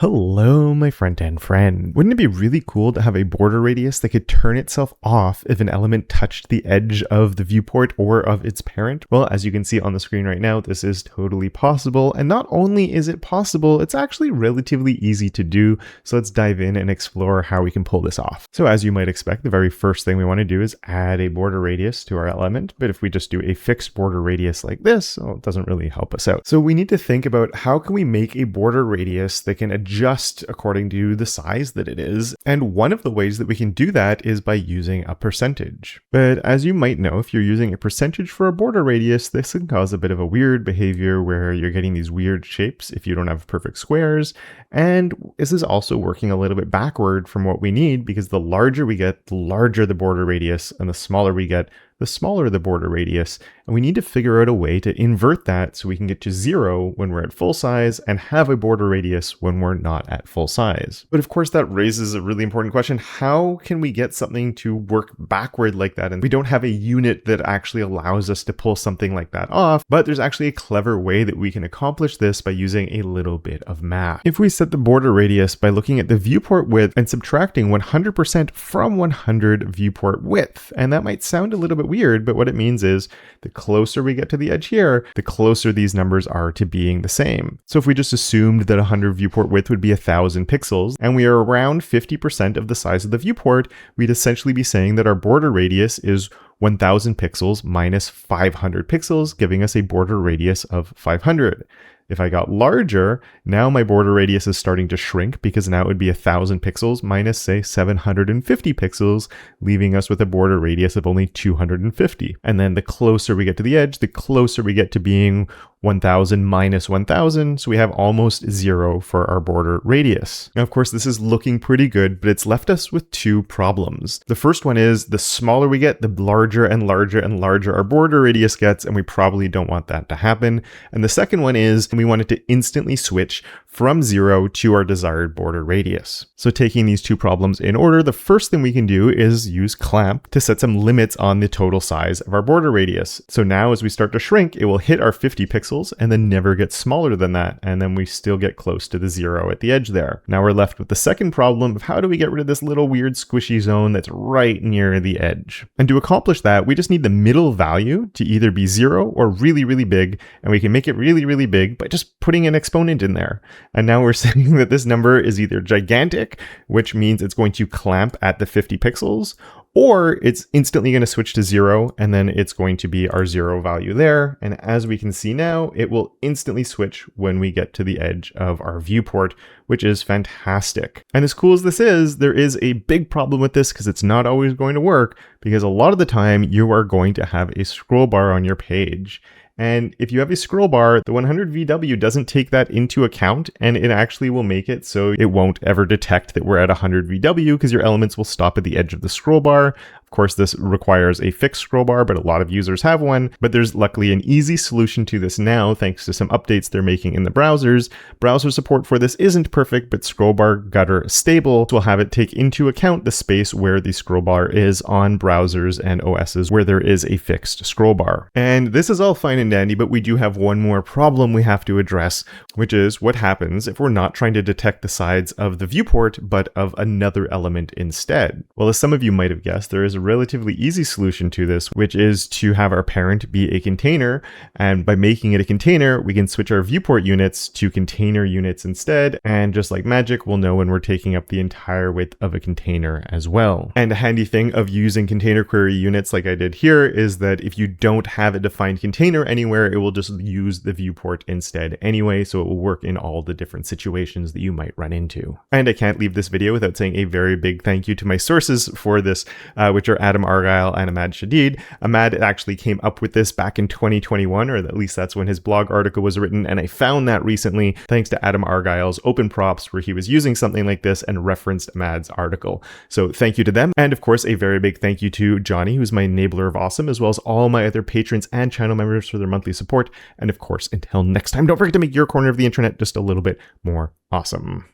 Hello, my front-end friend. Wouldn't it be really cool to have a border radius that could turn itself off if an element touched the edge of the viewport or of its parent? Well, as you can see on the screen right now, this is totally possible. And not only is it possible, it's actually relatively easy to do. So let's dive in and explore how we can pull this off. So as you might expect, the very first thing we want to do is add a border radius to our element. But if we just do a fixed border radius like this, well, it doesn't really help us out. So we need to think about how can we make a border radius that can adjust according to the size that it is. And one of the ways that we can do that is by using a percentage. But as you might know, if you're using a percentage for a border radius, this can cause a bit of a weird behavior where you're getting these weird shapes if you don't have perfect squares. And this is also working a little bit backward from what we need, because the larger we get, the larger the border radius, and the smaller we get, the smaller the border radius. And we need to figure out a way to invert that so we can get to 0 when we're at full size and have a border radius when we're not at full size. But of course, that raises a really important question. How can we get something to work backward like that? And we don't have a unit that actually allows us to pull something like that off, but there's actually a clever way that we can accomplish this by using a little bit of math. If we set the border radius by looking at the viewport width and subtracting 100% from 100 viewport width, and that might sound a little bit weird, but what it means is the closer we get to the edge here, the closer these numbers are to being the same. So if we just assumed that 100 viewport width would be 1,000 pixels, and we are around 50% of the size of the viewport, we'd essentially be saying that our border radius is 1,000 pixels minus 500 pixels, giving us a border radius of 500. If I got larger, now my border radius is starting to shrink, because now it would be 1,000 pixels minus, say, 750 pixels, leaving us with a border radius of only 250. And then the closer we get to the edge, the closer we get to being 1,000 minus 1,000, so we have almost 0 for our border radius. Now, of course, this is looking pretty good, but it's left us with two problems. The first one is the smaller we get, the larger and larger and larger our border radius gets, and we probably don't want that to happen. And the second one is we want it to instantly switch from 0 to our desired border radius. So taking these two problems in order, the first thing we can do is use clamp to set some limits on the total size of our border radius. So now as we start to shrink, it will hit our 50 pixels and then never get smaller than that. And then we still get close to the 0 at the edge there. Now we're left with the second problem of how do we get rid of this little weird squishy zone that's right near the edge. And to accomplish that, we just need the middle value to either be 0 or really, really big. And we can make it really, really big by just putting an exponent in there. And now we're saying that this number is either gigantic, which means it's going to clamp at the 50 pixels, or it's instantly going to switch to 0, and then it's going to be our 0 value there. And as we can see now, it will instantly switch when we get to the edge of our viewport, which is fantastic. And as cool as this is, there is a big problem with this, because it's not always going to work, because a lot of the time you are going to have a scroll bar on your page. And if you have a scroll bar, the 100 VW doesn't take that into account, and it actually will make it so it won't ever detect that we're at 100 VW, because your elements will stop at the edge of the scroll bar. Of course, this requires a fixed scroll bar, but a lot of users have one. But there's luckily an easy solution to this now, thanks to some updates they're making in the browsers. Browser support for this isn't perfect, but scroll bar gutter stable will have it take into account the space where the scroll bar is on browsers and OSs where there is a fixed scroll bar. And this is all fine and dandy, but we do have one more problem we have to address, which is what happens if we're not trying to detect the sides of the viewport, but of another element instead. Well, as some of you might have guessed, there is a relatively easy solution to this, which is to have our parent be a container. And by making it a container, we can switch our viewport units to container units instead. And just like magic, we'll know when we're taking up the entire width of a container as well. And a handy thing of using container query units like I did here is that if you don't have a defined container anywhere, it will just use the viewport instead anyway. So it will work in all the different situations that you might run into. And I can't leave this video without saying a very big thank you to my sources for this, which are Adam Argyle and Ahmad Shadeed. Ahmad actually came up with this back in 2021, or at least that's when his blog article was written, and I found that recently thanks to Adam Argyle's open props, where he was using something like this and referenced Ahmad's article. So thank you to them, and of course a very big thank you to Johnny, who's my enabler of awesome, as well as all my other patrons and channel members for their monthly support. And of course, until next time, don't forget to make your corner of the internet just a little bit more awesome.